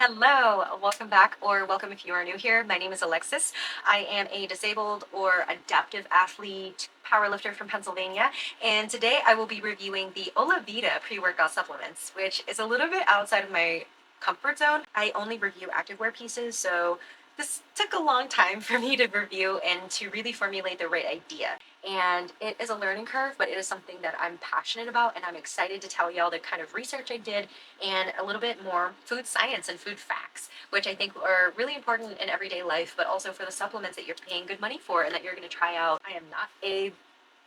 Hello, welcome back, or welcome if you are new here. My name is Alexis. I am a disabled or adaptive athlete powerlifter from Pennsylvania, and today I will be reviewing the Hola Vida pre-workout supplements, which is a little bit outside of my comfort zone. I only review activewear pieces, so this took a long time for me to review and to really formulate the right idea. And it is a learning curve, but it is something that I'm passionate about, and I'm excited to tell y'all the kind of research I did and a little bit more food science and food facts, which I think are really important in everyday life, but also for the supplements that you're paying good money for and that you're going to try out. I am not a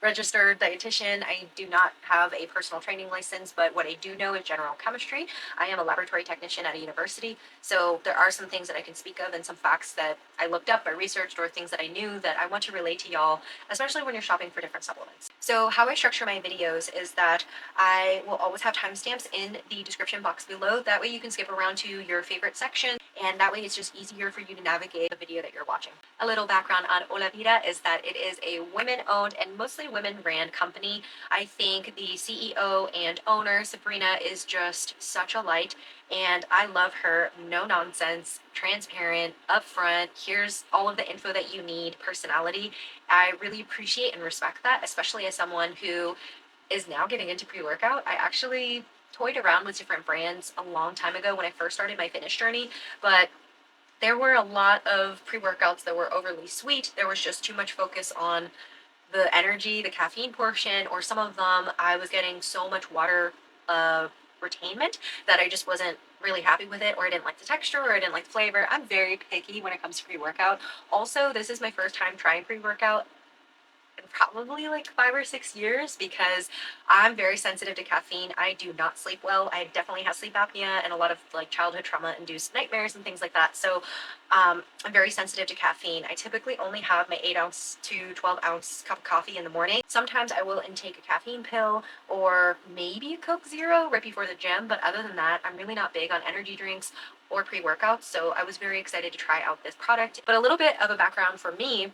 registered dietitian. I do not have a personal training license, but what I do know is general chemistry. I am a laboratory technician at a university, so there are some things that I can speak of and some facts that I looked up, I researched, or things that I knew that I want to relate to y'all, especially when you're shopping for different supplements. So how I structure my videos is that I will always have timestamps in the description box below. That way you can skip around to your favorite section, and that way it's just easier for you to navigate the video that you're watching. A little background on Hola Vida is that it is a women-owned and mostly women-ran company. I think the CEO and owner, Sabrina, is just such a light, and I love her. No nonsense, transparent, upfront, here's all of the info that you need personality. I really appreciate and respect that, especially as someone who is now getting into pre-workout. I actually toyed around with different brands a long time ago when I first started my fitness journey, but there were a lot of pre-workouts that were overly sweet. There was just too much focus on the energy, the caffeine portion, or some of them I was getting so much water retainment that I just wasn't really happy with it, or I didn't like the texture, or I didn't like the flavor. I'm very picky when it comes to pre-workout. Also, this is my first time trying pre-workout in probably like 5 or 6 years because I'm very sensitive to caffeine. I do not sleep well. I definitely have sleep apnea and a lot of like childhood trauma induced nightmares and things like that. So I'm very sensitive to caffeine. I typically only have my 8 ounce to 12 ounce cup of coffee in the morning. Sometimes I will intake a caffeine pill or maybe a Coke Zero right before the gym. But other than that, I'm really not big on energy drinks or pre-workouts. So I was very excited to try out this product. But a little bit of a background for me: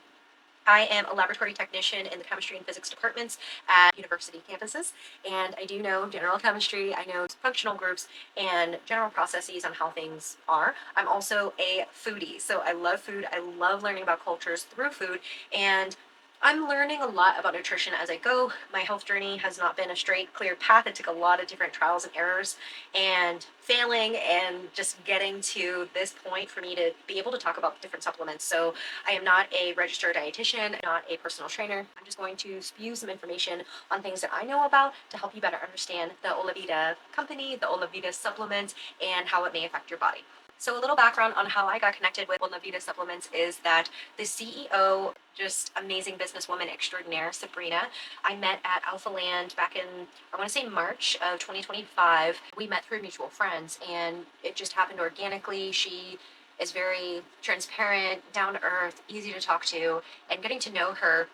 I am a laboratory technician in the chemistry and physics departments at university campuses, and I do know general chemistry, I know functional groups, and general processes on how things are. I'm also a foodie, so I love food. I love learning about cultures through food, and I'm learning a lot about nutrition as I go. My health journey has not been a straight, clear path. It took a lot of different trials and errors and failing and just getting to this point for me to be able to talk about different supplements. So I am not a registered dietitian, not a personal trainer. I'm just going to spew some information on things that I know about to help you better understand the Hola Vida company, the Hola Vida supplement, and how it may affect your body. So a little background on how I got connected with Hola Vida supplements is that the CEO, just amazing businesswoman extraordinaire, Sabrina, I met at Alpha Land back in, I want to say March of 2025. We met through mutual friends, and it just happened organically. She is very transparent, down to earth, easy to talk to, and getting to know her,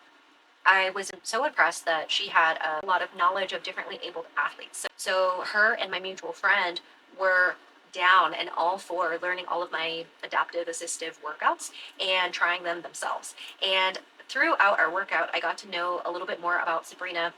I was so impressed that she had a lot of knowledge of differently abled athletes. So her and my mutual friend were down and all for learning all of my adaptive assistive workouts and trying them themselves. And throughout our workout, I got to know a little bit more about Sabrina,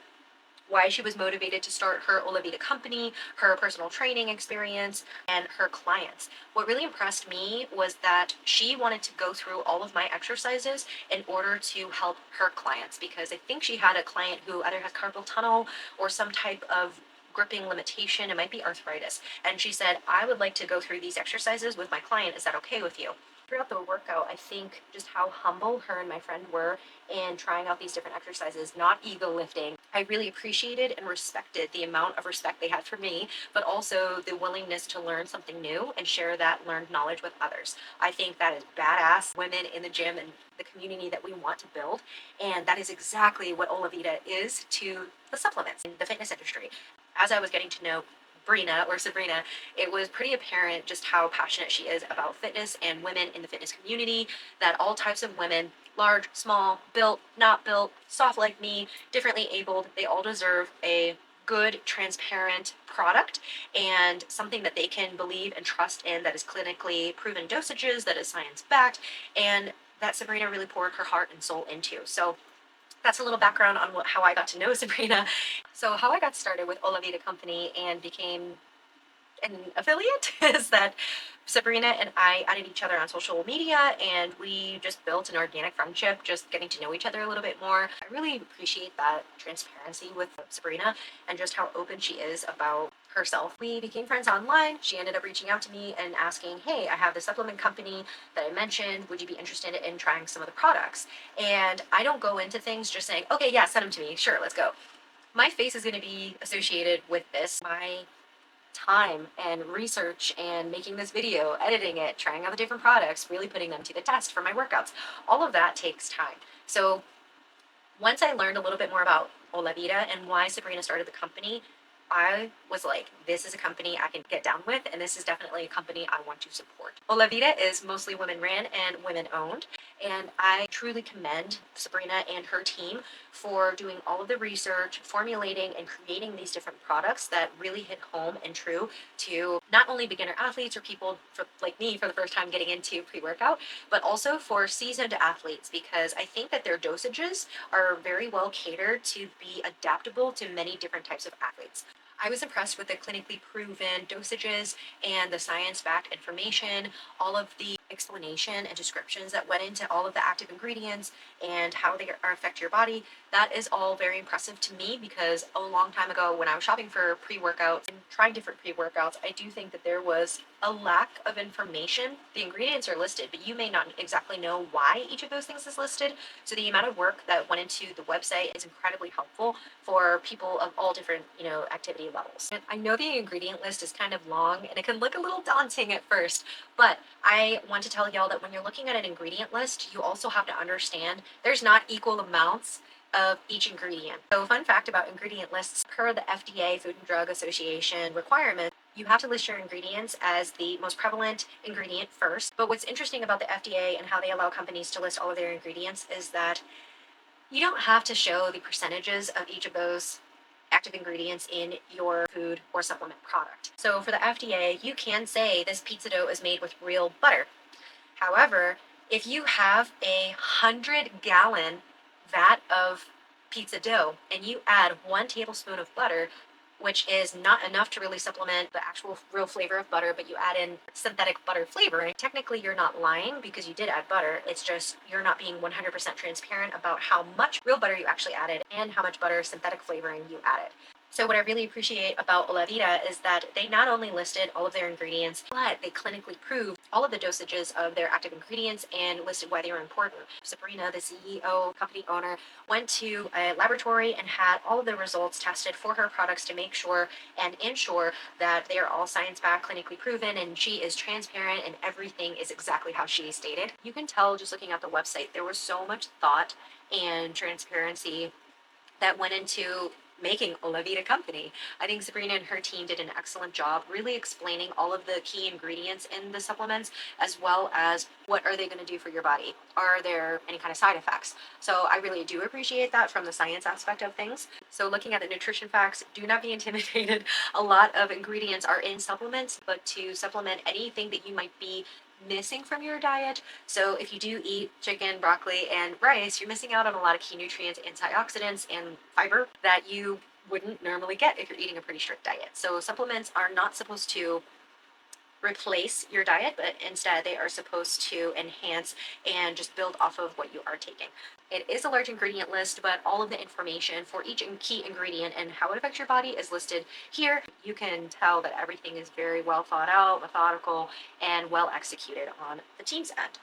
why she was motivated to start her Hola Vida company, her personal training experience, and her clients. What really impressed me was that she wanted to go through all of my exercises in order to help her clients, because I think she had a client who either has carpal tunnel or some type of gripping limitation. It might be arthritis. And she said, I would like to go through these exercises with my client. Is that okay with you? Throughout the workout, I think just how humble her and my friend were in trying out these different exercises, not ego lifting. I really appreciated and respected the amount of respect they had for me, but also the willingness to learn something new and share that learned knowledge with others. I think that is badass women in the gym and the community that we want to build. And that is exactly what Hola Vida is to the supplements in the fitness industry. As I was getting to know Sabrina, it was pretty apparent just how passionate she is about fitness and women in the fitness community, that all types of women, large, small, built, not built, soft like me, differently abled, they all deserve a good, transparent product and something that they can believe and trust in, that is clinically proven dosages, that is science backed, and that Sabrina really poured her heart and soul into. So that's a little background on how I got to know Sabrina. So how I got started with Hola Vida company and became an affiliate is that Sabrina and I added each other on social media and we just built an organic friendship, just getting to know each other a little bit more. I really appreciate that transparency with Sabrina and just how open she is about herself. We became friends online. She ended up reaching out to me and asking, hey, I have the supplement company that I mentioned. Would you be interested in trying some of the products? And I don't go into things just saying, okay, yeah, send them to me. Sure, let's go. My face is going to be associated with this. My time and research and making this video, editing it, trying out the different products, really putting them to the test for my workouts. All of that takes time. So once I learned a little bit more about Hola Vida and why Sabrina started the company, I was like, this is a company I can get down with, and this is definitely a company I want to support. Hola Vida is mostly women ran and women owned, and I truly commend Sabrina and her team for doing all of the research, formulating and creating these different products that really hit home and true to not only beginner athletes or people like me for the first time getting into pre-workout, but also for seasoned athletes, because I think that their dosages are very well catered to be adaptable to many different types of athletes. I was impressed with the clinically proven dosages and the science-backed information, all of the explanation and descriptions that went into all of the active ingredients and how they affect your body. That is all very impressive to me because a long time ago when I was shopping for pre-workouts and trying different pre-workouts, I do think that there was a lack of information. The ingredients are listed, but you may not exactly know why each of those things is listed. So the amount of work that went into the website is incredibly helpful for people of all different, activity levels. And I know the ingredient list is kind of long and it can look a little daunting at first, but I want to tell y'all that when you're looking at an ingredient list, you also have to understand there's not equal amounts of each ingredient. So fun fact about ingredient lists, per the FDA Food and Drug Association requirement, you have to list your ingredients as the most prevalent ingredient first. But what's interesting about the FDA and how they allow companies to list all of their ingredients is that you don't have to show the percentages of each of those active ingredients in your food or supplement product. So for the FDA, you can say this pizza dough is made with real butter. However, if you have 100-gallon vat of pizza dough and you add 1 tablespoon of butter, which is not enough to really supplement the actual real flavor of butter, but you add in synthetic butter flavoring, technically you're not lying because you did add butter. It's just you're not being 100% transparent about how much real butter you actually added and how much butter synthetic flavoring you added. So what I really appreciate about Hola Vida is that they not only listed all of their ingredients, but they clinically proved all of the dosages of their active ingredients and listed why they were important. Sabrina, the CEO, company owner, went to a laboratory and had all of the results tested for her products to make sure and ensure that they are all science-backed, clinically proven, and she is transparent and everything is exactly how she stated. You can tell just looking at the website, there was so much thought and transparency that went into making Hola Vida company. I think Sabrina and her team did an excellent job really explaining all of the key ingredients in the supplements, as well as what are they going to do for your body. Are there any kind of side effects? So I really do appreciate that from the science aspect of things. So looking at the nutrition facts, do not be intimidated. A lot of ingredients are in supplements, but to supplement anything that you might be missing from your diet. So if you do eat chicken, broccoli, and rice, you're missing out on a lot of key nutrients, antioxidants, and fiber that you wouldn't normally get if you're eating a pretty strict diet. So supplements are not supposed to replace your diet, but instead they are supposed to enhance and just build off of what you are taking. It is a large ingredient list, but all of the information for each key ingredient and how it affects your body is listed here. You can tell that everything is very well thought out, methodical, and well executed on the team's end.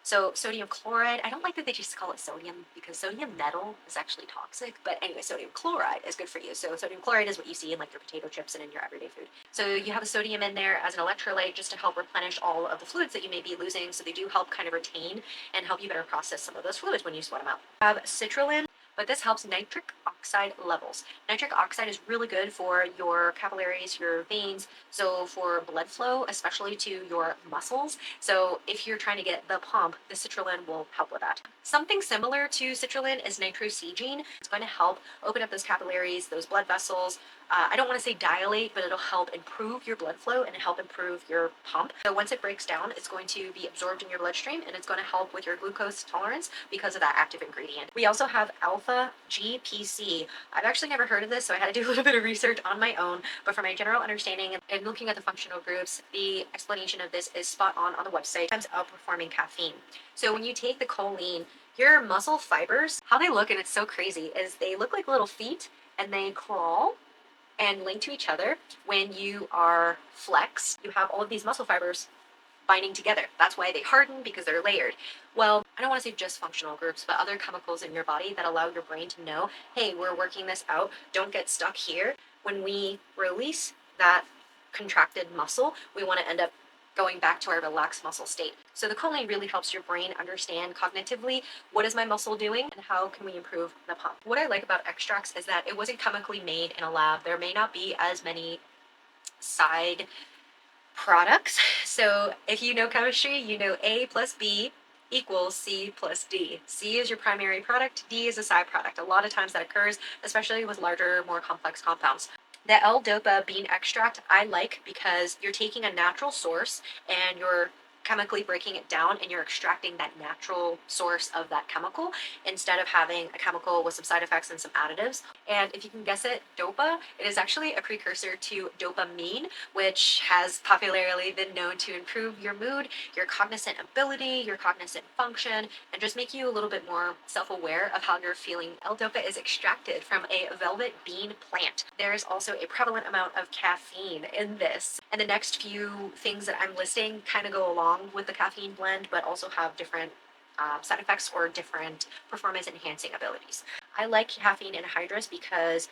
So sodium chloride, I don't like that they just call it sodium because sodium metal is actually toxic. But anyway, sodium chloride is good for you. So sodium chloride is what you see in like your potato chips and in your everyday food. So you have the sodium in there as an electrolyte just to help replenish all of the fluids that you may be losing. So they do help kind of retain and help you better process some of those fluids when you sweat them out. You have citrulline, but this helps nitric oxide levels. Nitric oxide is really good for your capillaries, your veins, so for blood flow, especially to your muscles. So if you're trying to get the pump, the citrulline will help with that. Something similar to citrulline is nitrosegene. It's going to help open up those capillaries, those blood vessels, I don't want to say dilate, but it'll help improve your blood flow and help improve your pump. So once it breaks down, it's going to be absorbed in your bloodstream and it's going to help with your glucose tolerance because of that active ingredient. We also have alpha GPC. I've actually never heard of this, so I had to do a little bit of research on my own, but from my general understanding and looking at the functional groups, the explanation of this is spot on the website. Sometimes outperforming caffeine. So when you take the choline, your muscle fibers, how they look, and it's so crazy, is they look like little feet and they crawl and link to each other. When you are flexed, you have all of these muscle fibers binding together. That's why they harden, because they're layered. Well, I don't want to say just functional groups, but other chemicals in your body that allow your brain to know, hey, we're working this out. Don't get stuck here. When we release that contracted muscle, we want to end up going back to our relaxed muscle state. So the choline really helps your brain understand cognitively, what is my muscle doing and how can we improve the pump. What I like about extracts is that it wasn't chemically made in a lab. There may not be as many side products. So if you know chemistry, you know A plus B equals C plus D. C is your primary product, D is a side product. A lot of times that occurs, especially with larger, more complex compounds. The L-Dopa bean extract I like because you're taking a natural source and you're chemically breaking it down and you're extracting that natural source of that chemical instead of having a chemical with some side effects and some additives. And if you can guess it, dopa, it is actually a precursor to dopamine, which has popularly been known to improve your mood, your cognizant ability, your cognizant function, and just make you a little bit more self-aware of how you're feeling. L-Dopa is extracted from a velvet bean plant. There is also a prevalent amount of caffeine in this. And the next few things that I'm listing kind of go along with the caffeine blend, but also have different side effects or different performance enhancing abilities. I like caffeine anhydrous because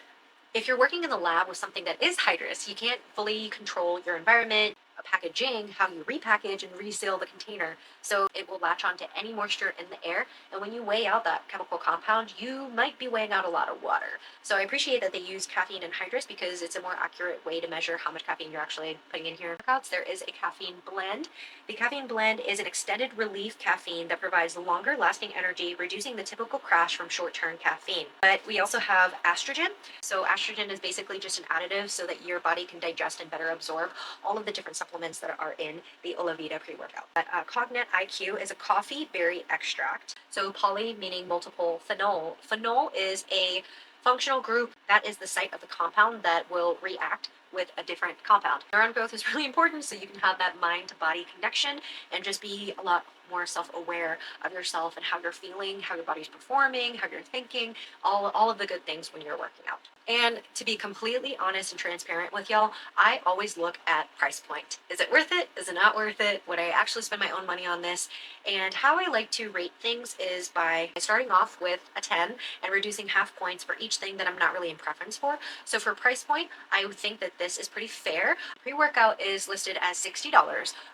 if you're working in the lab with something that is hydrous, you can't fully control your environment, packaging, how you repackage and reseal the container. So it will latch onto any moisture in the air. And when you weigh out that chemical compound, you might be weighing out a lot of water. So I appreciate that they use caffeine anhydrous because it's a more accurate way to measure how much caffeine you're actually putting in here. There is a caffeine blend. The caffeine blend is an extended relief caffeine that provides longer lasting energy, reducing the typical crash from short-term caffeine. But we also have estrogen. So estrogen is basically just an additive so that your body can digest and better absorb all of the different supplements that are in the Hola Vida pre-workout. But Cognate IQ is a coffee berry extract. So poly meaning multiple phenol. Phenol is a functional group that is the site of the compound that will react with a different compound. Neuron growth is really important so you can have that mind to body connection and just be a lot more self-aware of yourself and how you're feeling, how your body's performing, how you're thinking, all of the good things when you're working out. And to be completely honest and transparent with y'all, I always look at price point. Is it worth it? Is it not worth it? Would I actually spend my own money on this? And how I like to rate things is by starting off with a 10 and reducing half points for each thing that I'm not really in preference for. So for price point, I would think that this is pretty fair. Pre-workout is listed as $60.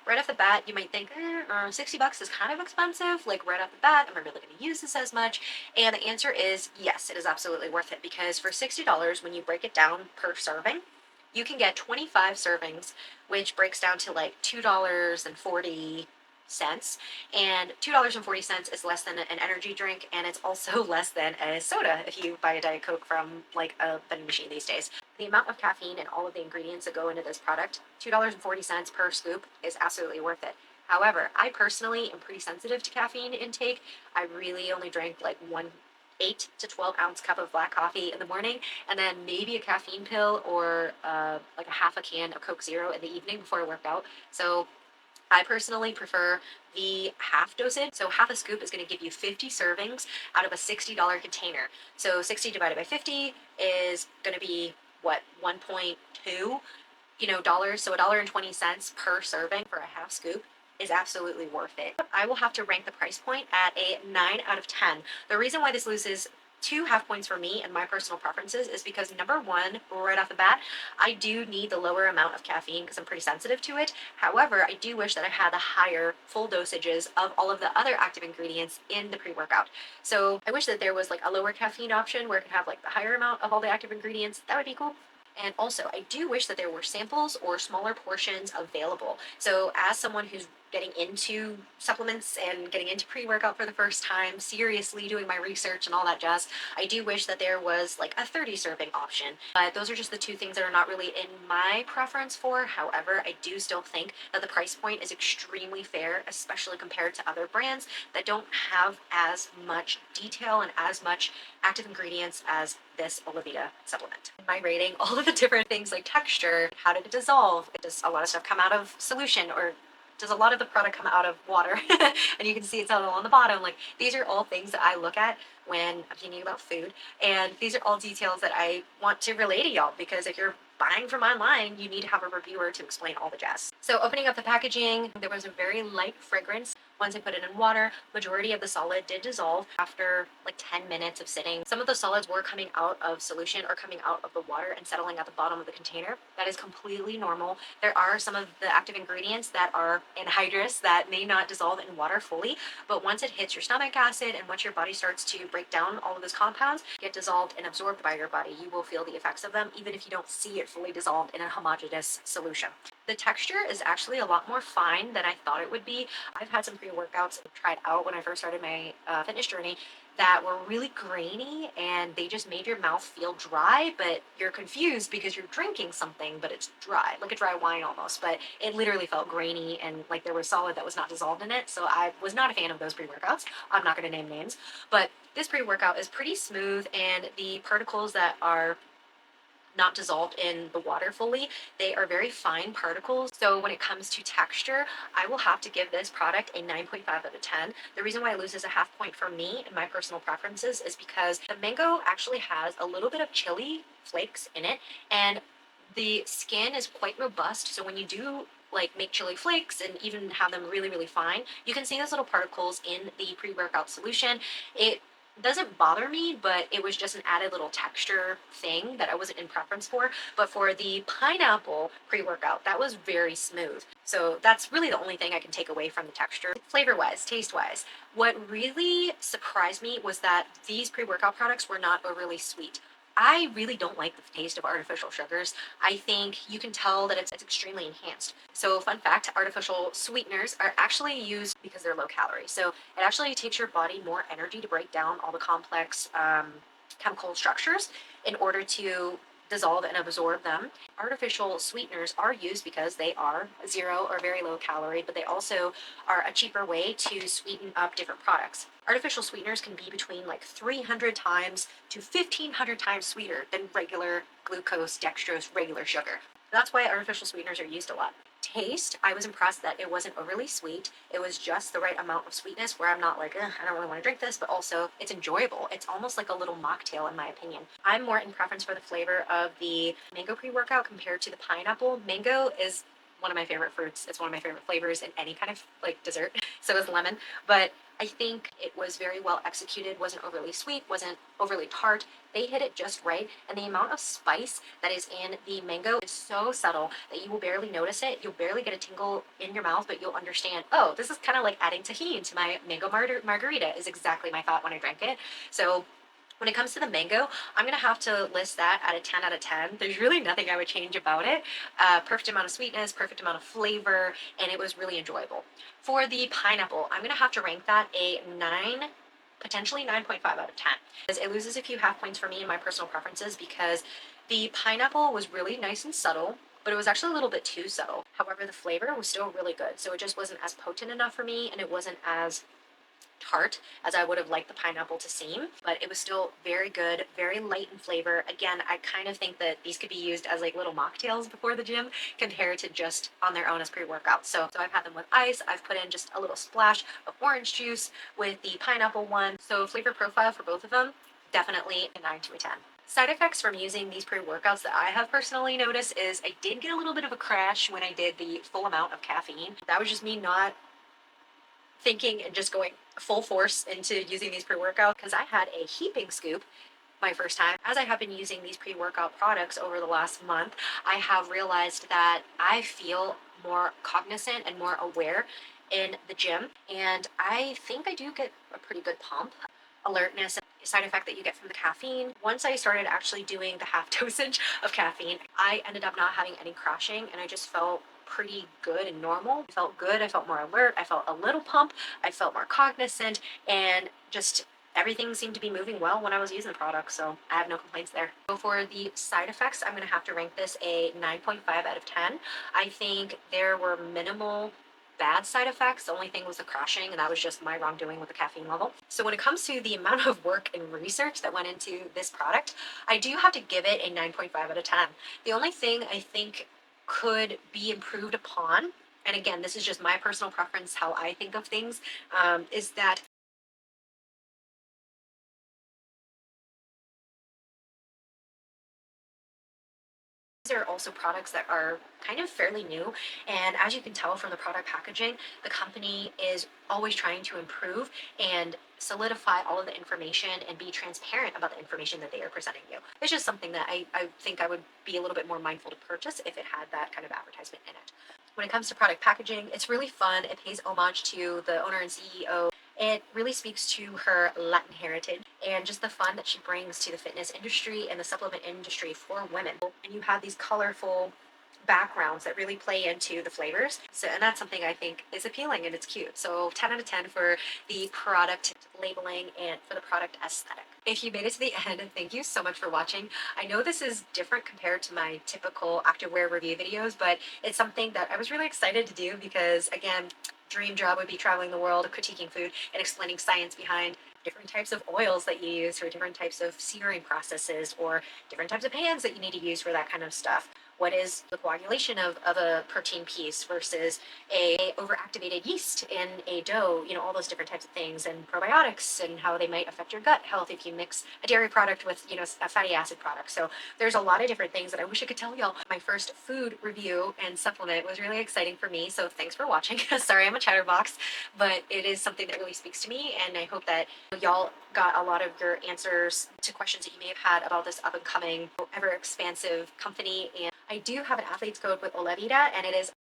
Right off the bat, you might think, $60 is kind of expensive. Like right off the bat, am I really going to use this as much? And the answer is yes, it is absolutely worth it because for $60, when you break it down per serving, you can get 25 servings, which breaks down to like $2.40. And $2.40 is less than an energy drink, and it's also less than a soda if you buy a Diet Coke from like a vending machine these days. The amount of caffeine and all of the ingredients that go into this product, $2.40 per scoop, is absolutely worth it. However, I personally am pretty sensitive to caffeine intake. I really only drink like 8 to 12 ounce cup of black coffee in the morning, and then maybe a caffeine pill or like a half a can of Coke Zero in the evening before I work out. So I personally prefer the half dosage. So half a scoop is going to give you 50 servings out of a $60 container. So 60 divided by 50 is going to be what, 1.2 dollars. So $1.20 per serving for a half scoop is absolutely worth it. I will have to rank the price point at a 9 out of 10. The reason why this loses 2 half points for me and my personal preferences is because number one, right off the bat, I do need the lower amount of caffeine because I'm pretty sensitive to it. However, I do wish that I had the higher full dosages of all of the other active ingredients in the pre-workout. So I wish that there was like a lower caffeine option where it could have like the higher amount of all the active ingredients. That would be cool. And also, I do wish that there were samples or smaller portions available. So as someone who's getting into supplements and getting into pre-workout for the first time, seriously doing my research and all that jazz, I do wish that there was like a 30 serving option. But those are just the two things that are not really in my preference for. However, I do still think that the price point is extremely fair, especially compared to other brands that don't have as much detail and as much active ingredients as this Hola Vida supplement. In my rating, all of the different things like texture, how did it dissolve? Does a lot of stuff come out of solution, or does a lot of the product come out of water? And you can see it's all on the bottom. Like, these are all things that I look at when I'm thinking about food. And these are all details that I want to relay to y'all, because if you're buying from online, you need to have a reviewer to explain all the jazz. So opening up the packaging, there was a very light fragrance. Once I put it in water, majority of the solid did dissolve after like 10 minutes of sitting. Some of the solids were coming out of solution or coming out of the water and settling at the bottom of the container. That is completely normal. There are some of the active ingredients that are anhydrous that may not dissolve in water fully, but once it hits your stomach acid and once your body starts to break down all of those compounds, get dissolved and absorbed by your body, you will feel the effects of them even if you don't see it fully dissolved in a homogeneous solution. The texture is actually a lot more fine than I thought it would be. I've had some pre-workouts tried out when I first started my fitness journey that were really grainy, and they just made your mouth feel dry, but you're confused because you're drinking something, but it's dry, like a dry wine almost. But it literally felt grainy and like there was solid that was not dissolved in it. So I was not a fan of those pre-workouts. I'm not going to name names, but this pre-workout is pretty smooth, and the particles that are not dissolved in the water fully, they are very fine particles. So when it comes to texture, I will have to give this product a 9.5 out of 10. The reason why it loses a half point for me in my personal preferences is because the mango actually has a little bit of chili flakes in it, and the skin is quite robust. So when you do like make chili flakes and even have them really, really fine, you can see those little particles in the pre-workout solution. It doesn't bother me, but it was just an added little texture thing that I wasn't in preference for. But for the pineapple pre-workout, that was very smooth. So that's really the only thing I can take away from the texture. Flavor-wise, taste-wise, what really surprised me was that these pre-workout products were not overly sweet. I really don't like the taste of artificial sugars. I think you can tell that it's extremely enhanced. So fun fact, artificial sweeteners are actually used because they're low calorie. So it actually takes your body more energy to break down all the complex chemical structures in order to dissolve and absorb them. Artificial sweeteners are used because they are zero or very low calorie, but they also are a cheaper way to sweeten up different products. Artificial sweeteners can be between like 300 times to 1500 times sweeter than regular glucose, dextrose, regular sugar. That's why artificial sweeteners are used a lot. Taste, I was impressed that it wasn't overly sweet. It was just the right amount of sweetness where I'm not like, I don't really want to drink this, but also it's enjoyable. It's almost like a little mocktail in my opinion. I'm more in preference for the flavor of the mango pre-workout compared to the pineapple. Mango is one of my favorite fruits. It's one of my favorite flavors in any kind of like dessert. So is lemon, but I think it was very well executed, wasn't overly sweet, wasn't overly tart. They hit it just right, and the amount of spice that is in the mango is so subtle that you will barely notice it. You'll barely get a tingle in your mouth, but you'll understand, oh, this is kind of like adding tahini to my mango margarita, is exactly my thought when I drank it. So when it comes to the mango, I'm going to have to list that at a 10 out of 10. There's really nothing I would change about it. Perfect amount of sweetness, perfect amount of flavor, and it was really enjoyable. For the pineapple, I'm going to have to rank that a 9, potentially 9.5 out of 10. It loses a few half points for me in my personal preferences because the pineapple was really nice and subtle, but it was actually a little bit too subtle. However, the flavor was still really good, so it just wasn't as potent enough for me, and it wasn't as tart as I would have liked the pineapple to seem, but it was still very good, very light in flavor. Again, I kind of think that these could be used as like little mocktails before the gym compared to just on their own as pre-workout. So I've had them with ice. I've put in just a little splash of orange juice with the pineapple one. So flavor profile for both of them, definitely a 9 to a 10. Side effects from using these pre-workouts that I have personally noticed is I did get a little bit of a crash when I did the full amount of caffeine. That was just me not thinking and just going full force into using these pre-workouts, because I had a heaping scoop my first time. As I have been using these pre-workout products over the last month, I have realized that I feel more cognizant and more aware in the gym, and I think I do get a pretty good pump, alertness, and side effect that you get from the caffeine. Once I started actually doing the half dosage of caffeine, I ended up not having any crashing, and I just felt pretty good and normal. I felt good, I felt more alert, I felt a little pump, I felt more cognizant, and just everything seemed to be moving well when I was using the product, so I have no complaints there. So for the side effects, I'm going to have to rank this a 9.5 out of 10. I think there were minimal bad side effects. The only thing was the crashing, and that was just my wrongdoing with the caffeine level. So when it comes to the amount of work and research that went into this product, I do have to give it a 9.5 out of 10. The only thing I think could be improved upon, and again, this is just my personal preference, how I think of things, is that these are also products that are kind of fairly new, and as you can tell from the product packaging, the company is always trying to improve and solidify all of the information and be transparent about the information that they are presenting you. It's just something that I think I would be a little bit more mindful to purchase if it had that kind of advertisement in it. When it comes to product packaging, it's really fun. It pays homage to the owner and CEO. It really speaks to her Latin heritage and just the fun that she brings to the fitness industry and the supplement industry for women. And you have these colorful backgrounds that really play into the flavors. So, and that's something I think is appealing and it's cute. So 10 out of 10 for the product labeling and for the product aesthetic. If you made it to the end, thank you so much for watching. I know this is different compared to my typical activewear review videos, but it's something that I was really excited to do because, again, dream job would be traveling the world, critiquing food, and explaining science behind different types of oils that you use for different types of searing processes or different types of pans that you need to use for that kind of stuff. What is the coagulation of a protein piece versus a overactivated yeast in a dough, you know, all those different types of things, and probiotics and how they might affect your gut health if you mix a dairy product with, you know, a fatty acid product. So there's a lot of different things that I wish I could tell y'all. My first food review and supplement was really exciting for me, so thanks for watching. Sorry I'm a chatterbox, but it is something that really speaks to me, and I hope that y'all got a lot of your answers to questions that you may have had about this up and coming, ever expansive company. And I do have an athlete's code with Hola Vida, and it is,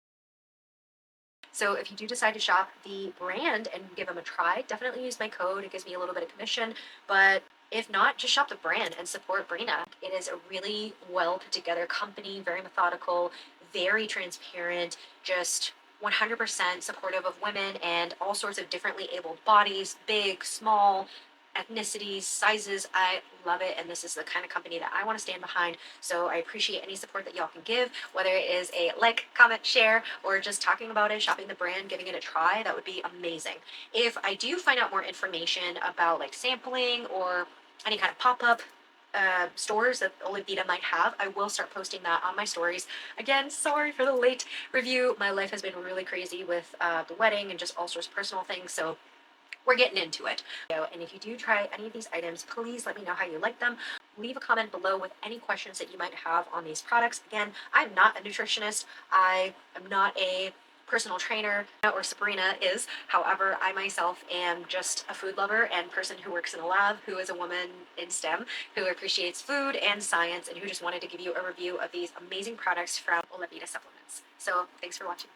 so if you do decide to shop the brand and give them a try, definitely use my code. It gives me a little bit of commission, but if not, just shop the brand and support Brina. It is a really well put together company, very methodical, very transparent, just 100% supportive of women and all sorts of differently abled bodies, big, small, ethnicities, sizes. I love it, and this is the kind of company that I want to stand behind. So I appreciate any support that y'all can give, whether it is a like, comment, share, or just talking about it, shopping the brand, giving it a try. That would be amazing. If I do find out more information about like sampling or any kind of pop-up stores that Hola Vida might have, I will start posting that on my stories. Again, sorry for the late review. My life has been really crazy with the wedding and just all sorts of personal things, so we're getting into it. And if you do try any of these items, please let me know how you like them. Leave a comment below with any questions that you might have on these products. Again, I'm not a nutritionist. I am not a personal trainer, or Sabrina is. However, I myself am just a food lover and person who works in a lab, who is a woman in STEM, who appreciates food and science, and who just wanted to give you a review of these amazing products from Hola Vida supplements. So thanks for watching.